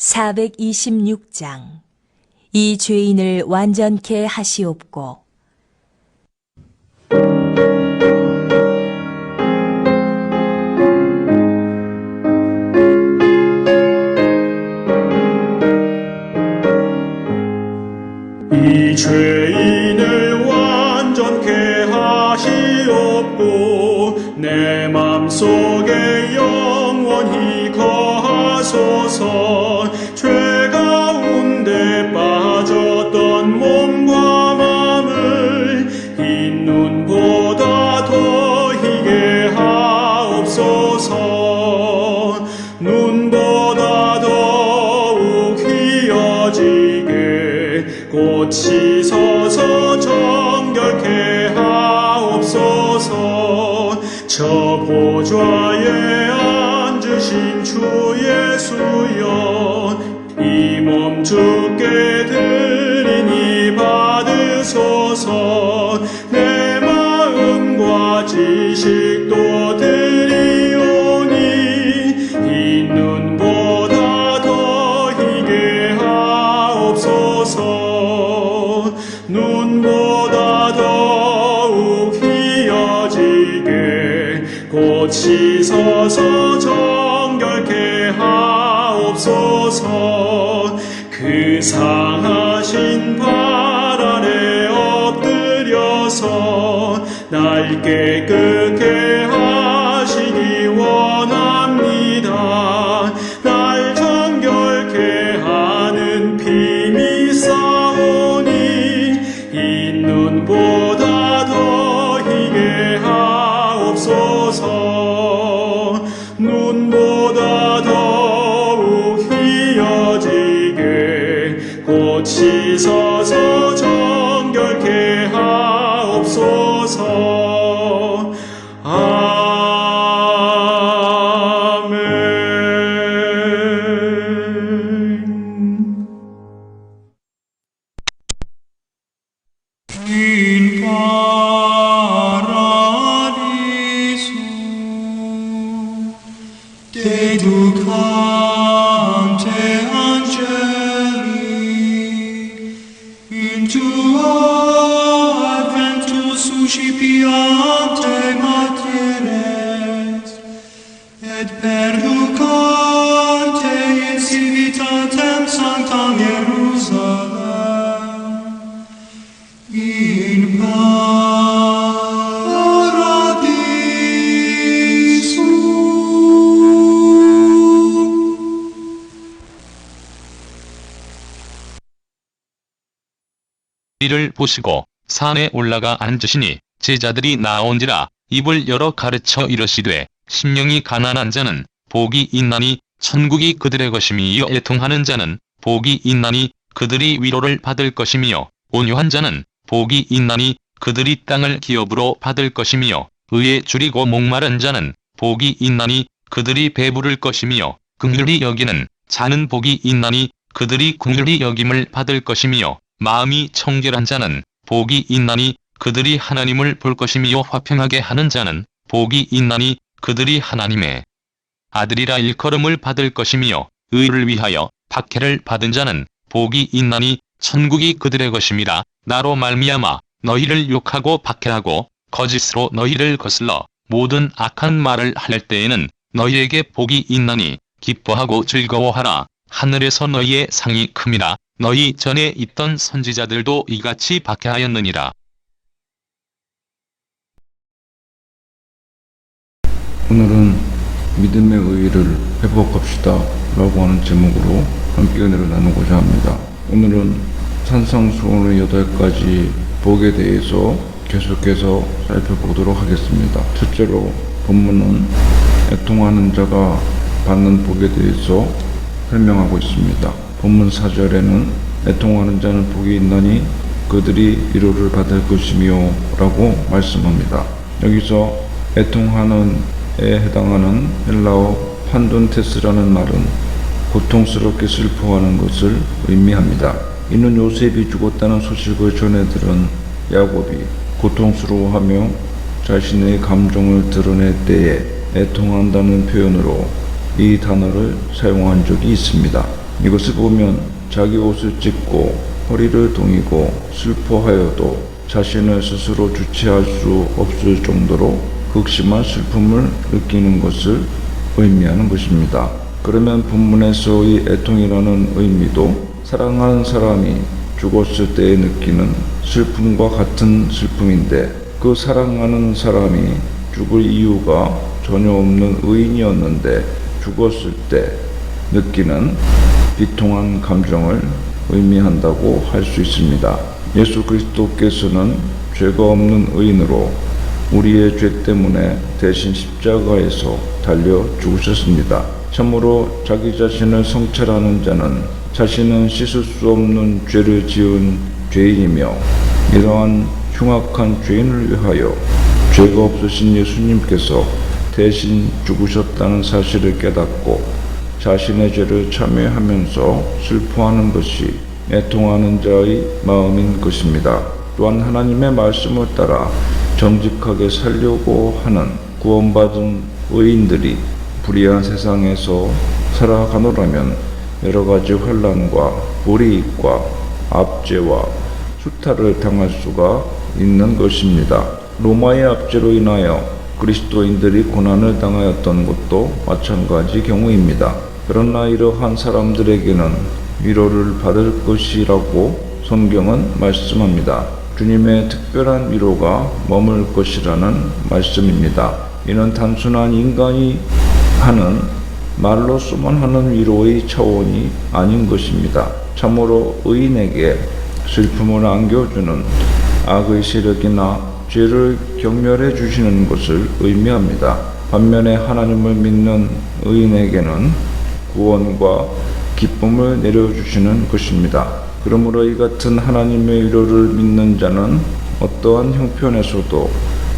426장. 이 죄인을 완전케 하시옵고. 이 죄인을 완전케 하시옵고 내 맘속에 영원히 거하소서. 죄 가운데 빠졌던 몸과 맘을 흰 눈보다 더 희게 하옵소서. 눈보다 더욱 희어지게 꽃이 서서 정결케 하옵소서. 저 보좌에 앉으신 주 예수여, 이 몸 주께 드리니 받으소서. 내 마음과 지식도 드리오니 이 눈보다 더 희게 하옵소서. 눈보다 더욱 희어지게 꽃이 서서 정결케 하옵소서. 그 상하신 발 아래 엎드려서 날 깨끗게 하시기 원합니다. 날 정결케 하는 피 싸오니 이 눈보다 더 희게 하옵소서. 눈보다 더욱 희어지게 꽃이 서서 정결케 하옵소서. 아멘. In paradiso dedicante angeli in tuo adventus suscipiante materes et perducante in civitatem sanctam Jerusalem in paradiso. 이를 보시고 산에 올라가 앉으시니 제자들이 나온지라 입을 열어 가르쳐 이르시되 심령이 가난한 자는 복이 있나니 천국이 그들의 것이미요. 애통하는 자는 복이 있나니 그들이 위로를 받을 것이미요. 온유한 자는 복이 있나니 그들이 땅을 기업으로 받을 것이미요. 의에 줄이고 목마른 자는 복이 있나니 그들이 배부를 것이미요. 긍휼히 여기는 자는 복이 있나니 그들이 긍휼히 여김을 받을 것이미요. 마음이 청결한 자는 복이 있나니 그들이 하나님을 볼 것이미요. 화평하게 하는 자는 복이 있나니 그들이 하나님의 아들이라 일컬음을 받을 것이미요. 의를 위하여 박해를 받은 자는 복이 있나니 천국이 그들의 것임이라. 나로 말미암아 너희를 욕하고 박해하고 거짓으로 너희를 거슬러 모든 악한 말을 할 때에는 너희에게 복이 있나니 기뻐하고 즐거워하라. 하늘에서 너희의 상이 큼이라. 너희 전에 있던 선지자들도 이같이 박해하였느니라. 오늘은 믿음의 의의를 회복합시다 라고 하는 제목으로 함께 은혜를 나누고자 합니다. 오늘은 산상수훈의 8가지 복에 대해서 계속해서 살펴보도록 하겠습니다. 첫째로 본문은 애통하는 자가 받는 복에 대해서 설명하고 있습니다. 본문 4절에는 애통하는 자는 복이 있나니 그들이 위로를 받을 것이며 라고 말씀합니다. 여기서 애통하는 에 해당하는 헬라어 판돈테스라는 말은 고통스럽게 슬퍼하는 것을 의미합니다. 이는 요셉이 죽었다는 소식을 전해 들은 야곱이 고통스러워하며 자신의 감정을 드러낼 때에 애통한다는 표현으로 이 단어를 사용한 적이 있습니다. 이것을 보면 자기 옷을 찢고 허리를 동이고 슬퍼하여도 자신을 스스로 주체할 수 없을 정도로 극심한 슬픔을 느끼는 것을 의미하는 것입니다. 그러면 본문에서의 애통이라는 의미도 사랑하는 사람이 죽었을 때에 느끼는 슬픔과 같은 슬픔인데, 그 사랑하는 사람이 죽을 이유가 전혀 없는 의인이었는데 죽었을 때 느끼는 비통한 감정을 의미한다고 할 수 있습니다. 예수 그리스도께서는 죄가 없는 의인으로 우리의 죄 때문에 대신 십자가에서 달려 죽으셨습니다. 참으로 자기 자신을 성찰하는 자는 자신은 씻을 수 없는 죄를 지은 죄인이며, 이러한 흉악한 죄인을 위하여 죄가 없으신 예수님께서 대신 죽으셨다는 사실을 깨닫고 자신의 죄를 참회하면서 슬퍼하는 것이 애통하는 자의 마음인 것입니다. 또한 하나님의 말씀을 따라 정직하게 살려고 하는 구원받은 의인들이 불의한 세상에서 살아가노라면 여러 가지 환난과 불이익과 압제와 수탈을 당할 수가 있는 것입니다. 로마의 압제로 인하여 그리스도인들이 고난을 당하였던 것도 마찬가지 경우입니다. 그러나 이러한 사람들에게는 위로를 받을 것이라고 성경은 말씀합니다. 주님의 특별한 위로가 머물 것이라는 말씀입니다. 이는 단순한 인간이 하는 말로서만 하는 위로의 차원이 아닌 것입니다. 참으로 의인에게 슬픔을 안겨주는 악의 세력이나 죄를 경멸해 주시는 것을 의미합니다. 반면에 하나님을 믿는 의인에게는 구원과 기쁨을 내려주시는 것입니다. 그러므로 이 같은 하나님의 위로를 믿는 자는 어떠한 형편에서도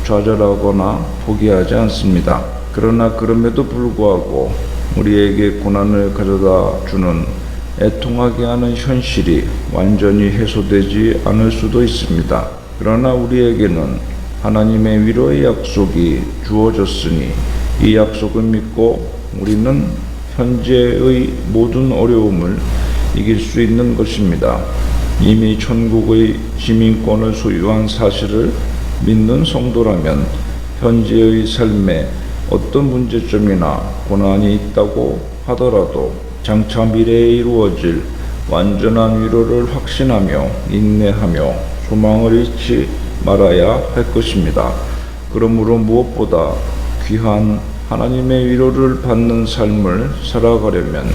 좌절하거나 포기하지 않습니다. 그러나 그럼에도 불구하고 우리에게 고난을 가져다 주는 애통하게 하는 현실이 완전히 해소되지 않을 수도 있습니다. 그러나 우리에게는 하나님의 위로의 약속이 주어졌으니 이 약속을 믿고 우리는 현재의 모든 어려움을 이길 수 있는 것입니다. 이미 천국의 시민권을 소유한 사실을 믿는 성도라면 현재의 삶에 어떤 문제점이나 고난이 있다고 하더라도 장차 미래에 이루어질 완전한 위로를 확신하며 인내하며 소망을 잃지 말아야 할 것입니다. 그러므로 무엇보다 귀한 하나님의 위로를 받는 삶을 살아가려면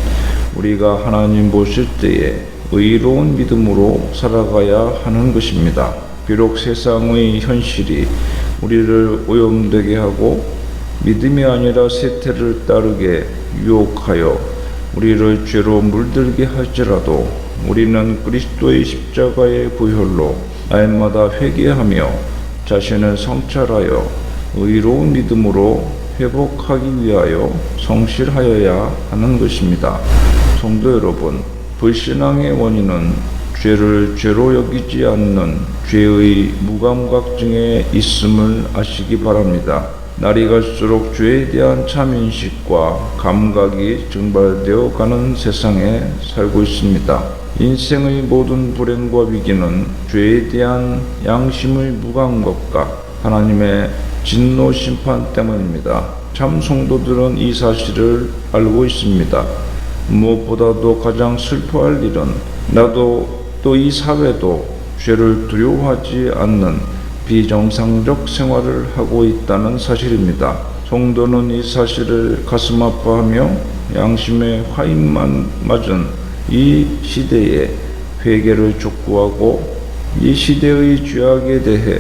우리가 하나님 보실 때에 의로운 믿음으로 살아가야 하는 것입니다. 비록 세상의 현실이 우리를 오염되게 하고 믿음이 아니라 세태를 따르게 유혹하여 우리를 죄로 물들게 할지라도 우리는 그리스도의 십자가의 부혈로 날마다 회개하며 자신을 성찰하여 의로운 믿음으로 회복하기 위하여 성실하여야 하는 것입니다. 성도 여러분, 불신앙의 원인은 죄를 죄로 여기지 않는 죄의 무감각증에 있음을 아시기 바랍니다. 날이 갈수록 죄에 대한 참인식과 감각이 증발되어 가는 세상에 살고 있습니다. 인생의 모든 불행과 위기는 죄에 대한 양심의 무감각과 하나님의 진노 심판 때문입니다. 참 성도들은 이 사실을 알고 있습니다. 무엇보다도 가장 슬퍼할 일은 나도 또 이 사회도 죄를 두려워하지 않는 비정상적 생활을 하고 있다는 사실입니다. 성도는 이 사실을 가슴 아파하며 양심의 화인만 맞은 이 시대에 회개를 촉구하고 이 시대의 죄악에 대해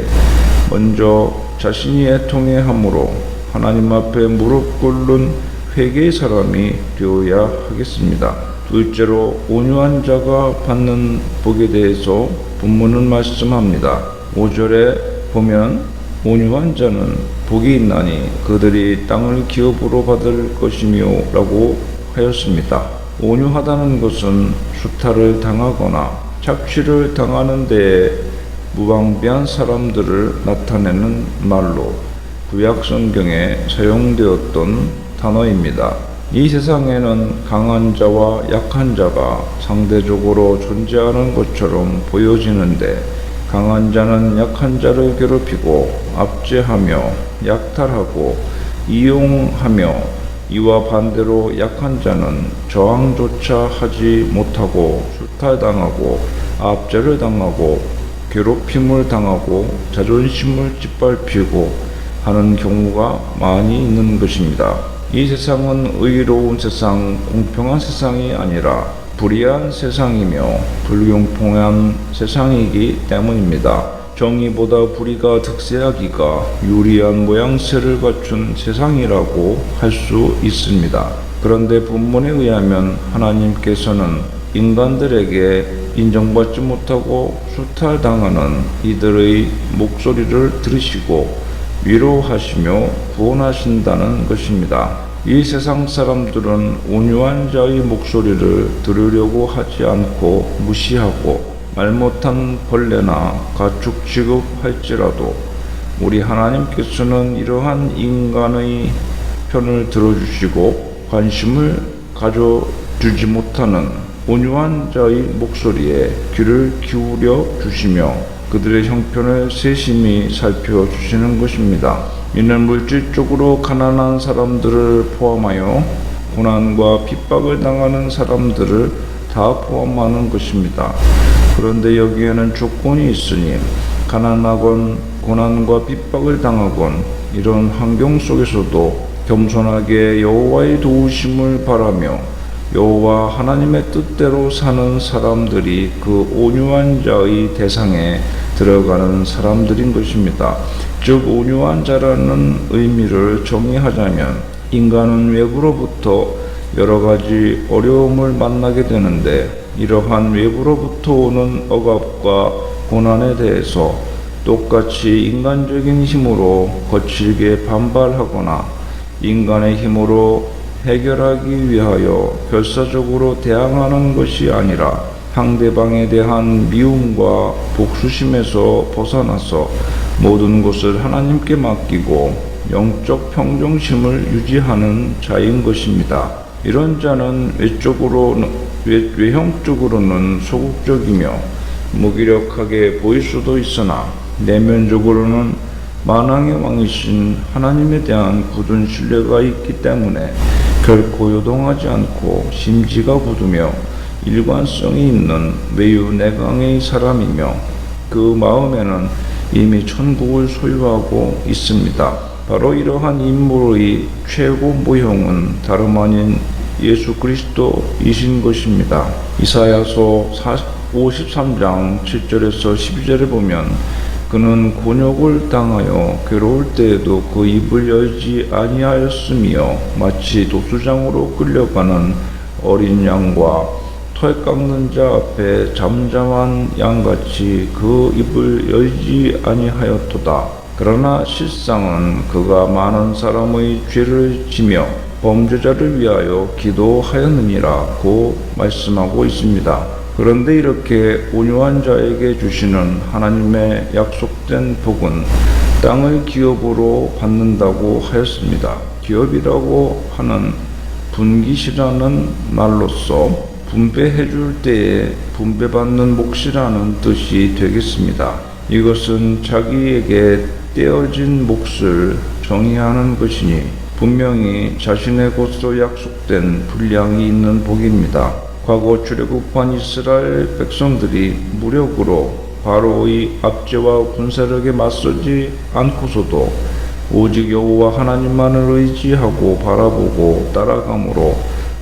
먼저 자신이 애통해함으로 하나님 앞에 무릎 꿇는 회개의 사람이 되어야 하겠습니다. 둘째로 온유한 자가 받는 복에 대해서 본문은 말씀합니다. 5절에 보면 온유한 자는 복이 있나니 그들이 땅을 기업으로 받을 것이며 라고 하였습니다. 온유하다는 것은 수탈을 당하거나 착취를 당하는 데에 무방비한 사람들을 나타내는 말로 구약 성경에 사용되었던 단어입니다. 이 세상에는 강한 자와 약한 자가 상대적으로 존재하는 것처럼 보여지는데 강한 자는 약한 자를 괴롭히고 압제하며 약탈하고 이용하며 이와 반대로 약한 자는 저항조차 하지 못하고 수탈당하고 압제를 당하고 괴롭힘을 당하고 자존심을 짓밟히고 하는 경우가 많이 있는 것입니다. 이 세상은 의로운 세상, 공평한 세상이 아니라 불의한 세상이며 불공평한 세상이기 때문입니다. 정의보다 불의가 득세하기가 유리한 모양새를 갖춘 세상이라고 할 수 있습니다. 그런데 본문에 의하면 하나님께서는 인간들에게 인정받지 못하고 수탈당하는 이들의 목소리를 들으시고 위로하시며 구원하신다는 것입니다. 이 세상 사람들은 온유한 자의 목소리를 들으려고 하지 않고 무시하고 말 못한 벌레나 가축 취급할지라도 우리 하나님께서는 이러한 인간의 편을 들어주시고 관심을 가져주지 못하는 온유한 자의 목소리에 귀를 기울여 주시며 그들의 형편을 세심히 살펴주시는 것입니다. 이는 물질적으로 가난한 사람들을 포함하여 고난과 핍박을 당하는 사람들을 다 포함하는 것입니다. 그런데 여기에는 조건이 있으니 가난하건 고난과 핍박을 당하건 이런 환경 속에서도 겸손하게 여호와의 도우심을 바라며 여호와 하나님의 뜻대로 사는 사람들이 그 온유한 자의 대상에 들어가는 사람들인 것입니다. 즉 온유한 자라는 의미를 정의하자면 인간은 외부로부터 여러 가지 어려움을 만나게 되는데 이러한 외부로부터 오는 억압과 고난에 대해서 똑같이 인간적인 힘으로 거칠게 반발하거나 인간의 힘으로 해결하기 위하여 결사적으로 대항하는 것이 아니라 상대방에 대한 미움과 복수심에서 벗어나서 모든 것을 하나님께 맡기고 영적 평정심을 유지하는 자인 것입니다. 이런 자는 외형적으로는 소극적이며 무기력하게 보일 수도 있으나 내면적으로는 만왕의 왕이신 하나님에 대한 굳은 신뢰가 있기 때문에 결코 요동하지 않고 심지가 굳으며 일관성이 있는 매우 내강의 사람이며 그 마음에는 이미 천국을 소유하고 있습니다. 바로 이러한 인물의 최고 모형은 다름 아닌 예수 그리스도이신 것입니다. 이사야서 53장 7절에서 12절에 보면 그는 곤욕을 당하여 괴로울 때에도 그 입을 열지 아니하였으며 마치 도수장으로 끌려가는 어린 양과 털 깎는 자 앞에 잠잠한 양같이 그 입을 열지 아니하였도다. 그러나 실상은 그가 많은 사람의 죄를 지며 범죄자를 위하여 기도하였느니라고 말씀하고 있습니다. 그런데 이렇게 온유한 자에게 주시는 하나님의 약속된 복은 땅을 기업으로 받는다고 하였습니다. 기업이라고 하는 분깃이라는 말로서 분배해 줄 때에 분배받는 몫이라는 뜻이 되겠습니다. 이것은 자기에게 떼어진 몫을 정의하는 것이니 분명히 자신의 것으로 약속된 분량이 있는 복입니다. 과거 출애굽한 이스라엘 백성들이 무력으로 바로의 압제와 군사력에 맞서지 않고서도 오직 여호와 하나님만을 의지하고 바라보고 따라감으로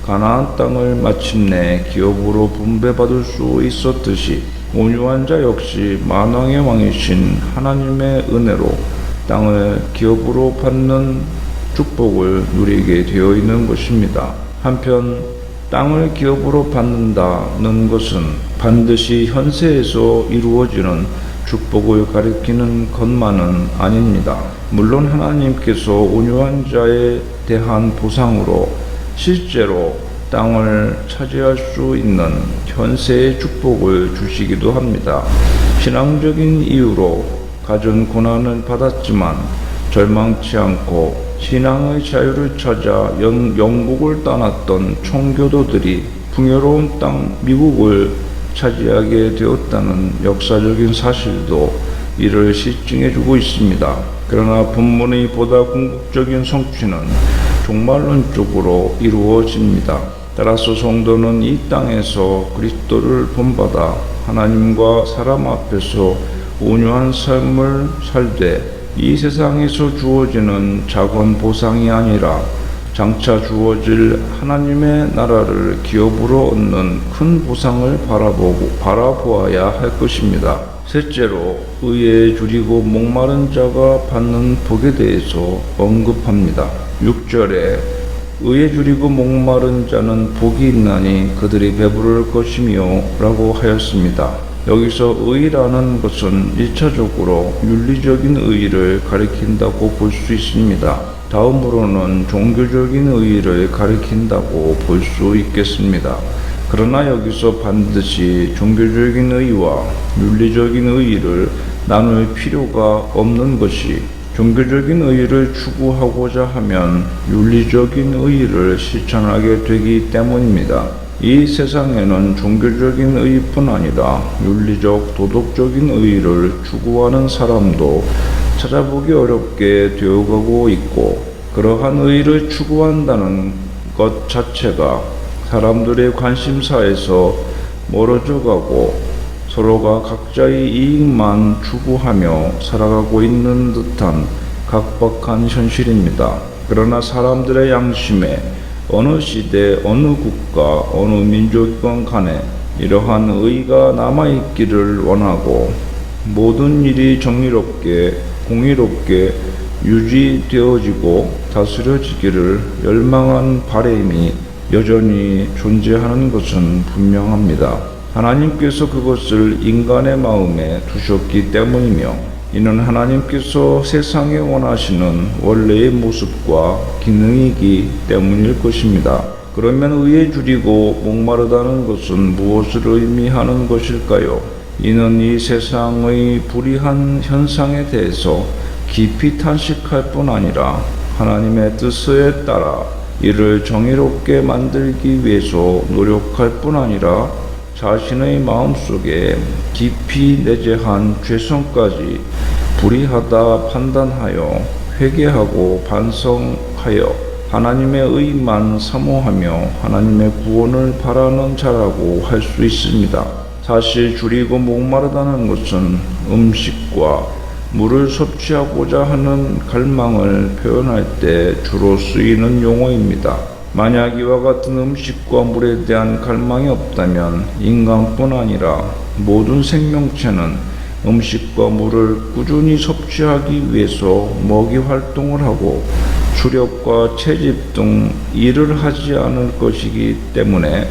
가나안 땅을 마침내 기업으로 분배받을 수 있었듯이 온유한 자 역시 만왕의 왕이신 하나님의 은혜로 땅을 기업으로 받는 축복을 누리게 되어 있는 것입니다. 한편 땅을 기업으로 받는다는 것은 반드시 현세에서 이루어지는 축복을 가리키는 것만은 아닙니다. 물론 하나님께서 온유한 자에 대한 보상으로 실제로 땅을 차지할 수 있는 현세의 축복을 주시기도 합니다. 신앙적인 이유로 갖은 고난을 받았지만 절망치 않고 신앙의 자유를 찾아 영국을 떠났던 총교도들이 풍요로운 땅 미국을 차지하게 되었다는 역사적인 사실도 이를 시증해주고 있습니다. 그러나 본문의 보다 궁극적인 성취는 종말론적으로 이루어집니다. 따라서 성도는 이 땅에서 그리스도를 본받아 하나님과 사람 앞에서 온유한 삶을 살되 이 세상에서 주어지는 작은 보상이 아니라 장차 주어질 하나님의 나라를 기업으로 얻는 큰 보상을 바라보아야 할 것입니다. 셋째로 의에 줄이고 목마른 자가 받는 복에 대해서 언급합니다. 6절에 의에 줄이고 목마른 자는 복이 있나니 그들이 배부를 것이며 라고 하였습니다. 여기서 의라는 것은 1차적으로 윤리적인 의를 가리킨다고 볼 수 있습니다. 다음으로는 종교적인 의를 가리킨다고 볼 수 있겠습니다. 그러나 여기서 반드시 종교적인 의와 윤리적인 의를 나눌 필요가 없는 것이 종교적인 의를 추구하고자 하면 윤리적인 의를 실천하게 되기 때문입니다. 이 세상에는 종교적인 의뿐 아니라 윤리적, 도덕적인 의를 추구하는 사람도 찾아보기 어렵게 되어가고 있고, 그러한 의를 추구한다는 것 자체가 사람들의 관심사에서 멀어져 가고 서로가 각자의 이익만 추구하며 살아가고 있는 듯한 각박한 현실입니다. 그러나 사람들의 양심에 어느 시대, 어느 국가, 어느 민족이건 간에 이러한 의가 남아있기를 원하고 모든 일이 정의롭게, 공의롭게 유지되어지고 다스려지기를 열망한 바람이 여전히 존재하는 것은 분명합니다. 하나님께서 그것을 인간의 마음에 두셨기 때문이며 이는 하나님께서 세상에 원하시는 원래의 모습과 기능이기 때문일 것입니다. 그러면 의에 줄이고 목마르다는 것은 무엇을 의미하는 것일까요? 이는 이 세상의 불의한 현상에 대해서 깊이 탄식할 뿐 아니라 하나님의 뜻에 따라 이를 정의롭게 만들기 위해서 노력할 뿐 아니라 자신의 마음속에 깊이 내재한 죄성까지 불의하다 판단하여 회개하고 반성하여 하나님의 의만 사모하며 하나님의 구원을 바라는 자라고 할 수 있습니다. 사실 줄이고 목마르다는 것은 음식과 물을 섭취하고자 하는 갈망을 표현할 때 주로 쓰이는 용어입니다. 만약 이와 같은 음식과 물에 대한 갈망이 없다면 인간뿐 아니라 모든 생명체는 음식과 물을 꾸준히 섭취하기 위해서 먹이 활동을 하고 수렵과 채집 등 일을 하지 않을 것이기 때문에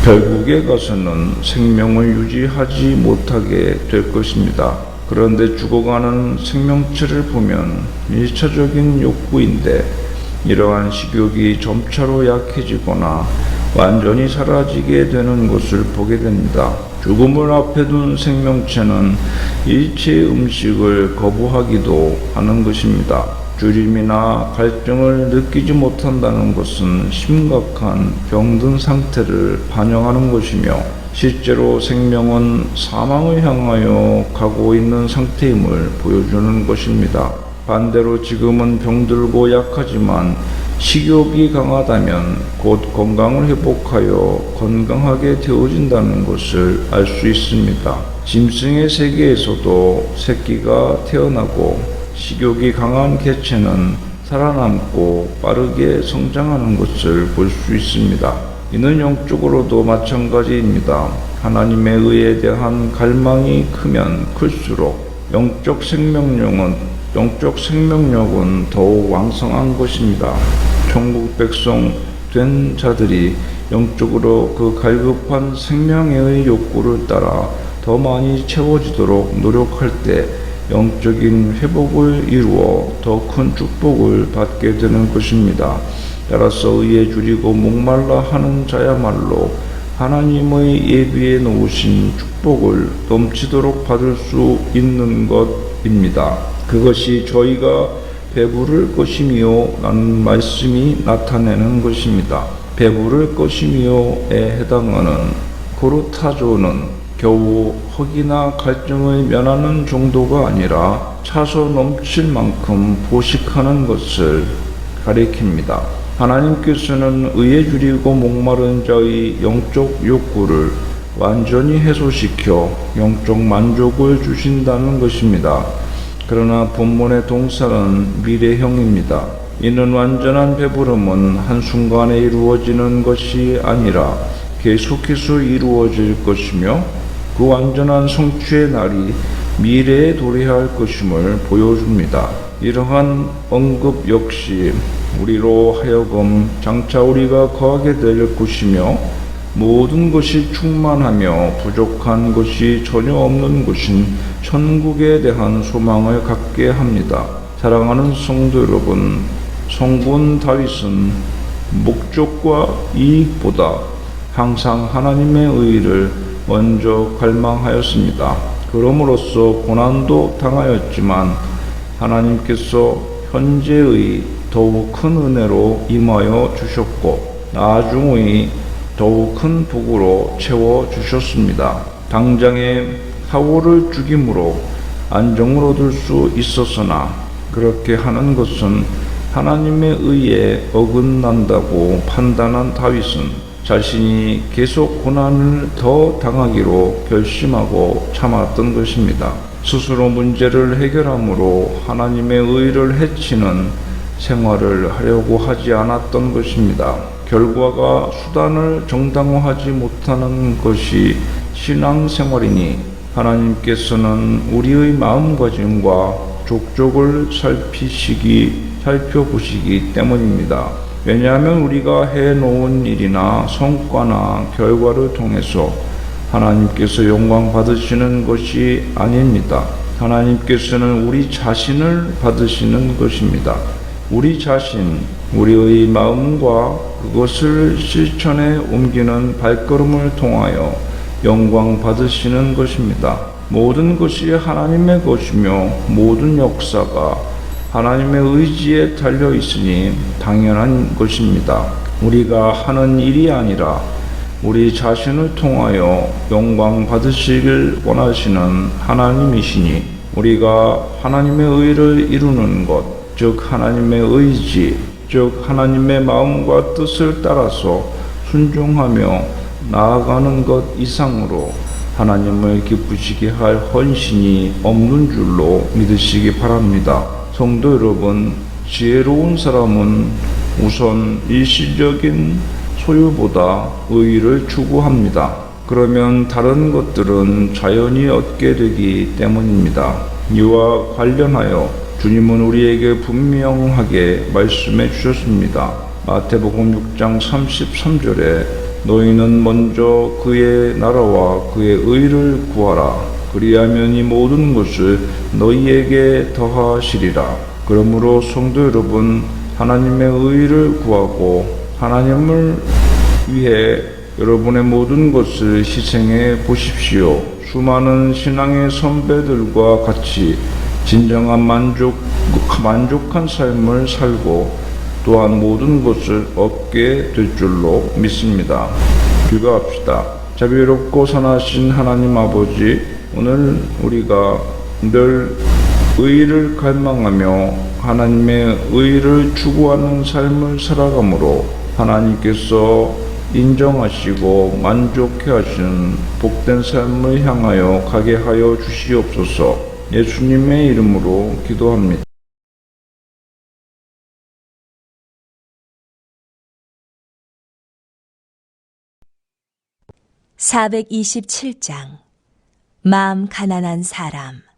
결국에 가서는 생명을 유지하지 못하게 될 것입니다. 그런데 죽어가는 생명체를 보면 1차적인 욕구인데 이러한 식욕이 점차로 약해지거나 완전히 사라지게 되는 것을 보게 됩니다. 죽음을 앞에 둔 생명체는 일체의 음식을 거부하기도 하는 것입니다. 주림이나 갈증을 느끼지 못한다는 것은 심각한 병든 상태를 반영하는 것이며 실제로 생명은 사망을 향하여 가고 있는 상태임을 보여주는 것입니다. 반대로 지금은 병들고 약하지만 식욕이 강하다면 곧 건강을 회복하여 건강하게 되어진다는 것을 알 수 있습니다. 짐승의 세계에서도 새끼가 태어나고 식욕이 강한 개체는 살아남고 빠르게 성장하는 것을 볼 수 있습니다. 이는 영적으로도 마찬가지입니다. 하나님의 의에 대한 갈망이 크면 클수록 영적 생명력은 더욱 왕성한 것입니다. 천국 백성 된 자들이 영적으로 그 갈급한 생명의 욕구를 따라 더 많이 채워지도록 노력할 때 영적인 회복을 이루어 더 큰 축복을 받게 되는 것입니다. 따라서 의에 줄이고 목말라 하는 자야말로 하나님의 예비해 놓으신 축복을 넘치도록 받을 수 있는 것입니다. 그것이 저희가 배부를 것이미요 라는 말씀이 나타내는 것입니다. 배부를 것이미요에 해당하는 고르타조는 겨우 허기나 갈증을 면하는 정도가 아니라 차서 넘칠 만큼 보식하는 것을 가리킵니다. 하나님께서는 의에 줄이고 목마른 자의 영적 욕구를 완전히 해소시켜 영적 만족을 주신다는 것입니다. 그러나 본문의 동사는 미래형입니다. 이는 완전한 배부름은 한순간에 이루어지는 것이 아니라 계속해서 이루어질 것이며 그 완전한 성취의 날이 미래에 도래할 것임을 보여줍니다. 이러한 언급 역시 우리로 하여금 장차 우리가 거하게 될 것이며 모든 것이 충만하며 부족한 것이 전혀 없는 곳인 천국에 대한 소망을 갖게 합니다. 사랑하는 성도 여러분, 성군 다윗은 목적과 이익보다 항상 하나님의 의를 먼저 갈망하였습니다. 그럼으로써 고난도 당하였지만 하나님께서 현재의 더욱 큰 은혜로 임하여 주셨고 나중의 더욱 큰 복으로 채워주셨습니다. 당장에 사울을 죽임으로 안정을 얻을 수 있었으나 그렇게 하는 것은 하나님의 의에 어긋난다고 판단한 다윗은 자신이 계속 고난을 더 당하기로 결심하고 참았던 것입니다. 스스로 문제를 해결함으로 하나님의 의를 해치는 생활을 하려고 하지 않았던 것입니다. 결과가 수단을 정당화하지 못하는 것이 신앙생활이니 하나님께서는 우리의 마음가짐과 족족을 살펴보시기 때문입니다. 왜냐하면 우리가 해놓은 일이나 성과나 결과를 통해서 하나님께서 영광 받으시는 것이 아닙니다. 하나님께서는 우리 자신을 받으시는 것입니다. 우리 자신, 우리의 마음과 그것을 실천에 옮기는 발걸음을 통하여 영광 받으시는 것입니다. 모든 것이 하나님의 것이며 모든 역사가 하나님의 의지에 달려 있으니 당연한 것입니다. 우리가 하는 일이 아니라 우리 자신을 통하여 영광 받으시길 원하시는 하나님이시니 우리가 하나님의 의를 이루는 것, 즉 하나님의 의지, 즉 하나님의 마음과 뜻을 따라서 순종하며 나아가는 것 이상으로 하나님을 기쁘시게 할 헌신이 없는 줄로 믿으시기 바랍니다. 성도 여러분, 지혜로운 사람은 우선 일시적인 소유보다 의의를 추구합니다. 그러면 다른 것들은 자연히 얻게 되기 때문입니다. 이와 관련하여 주님은 우리에게 분명하게 말씀해 주셨습니다. 마태복음 6장 33절에 너희는 먼저 그의 나라와 그의 의를 구하라. 그리하면 이 모든 것을 너희에게 더하시리라. 그러므로 성도 여러분, 하나님의 의를 구하고 하나님을 위해 여러분의 모든 것을 희생해 보십시오. 수많은 신앙의 선배들과 같이 진정한 만족한 삶을 살고 또한 모든 것을 얻게 될 줄로 믿습니다. 기도합시다. 자비롭고 선하신 하나님 아버지, 오늘 우리가 늘 의를 갈망하며 하나님의 의를 추구하는 삶을 살아가므로 하나님께서 인정하시고 만족해 하시는 복된 삶을 향하여 가게 하여 주시옵소서. 예수님의 이름으로 기도합니다. 427장 마음 가난한 사람.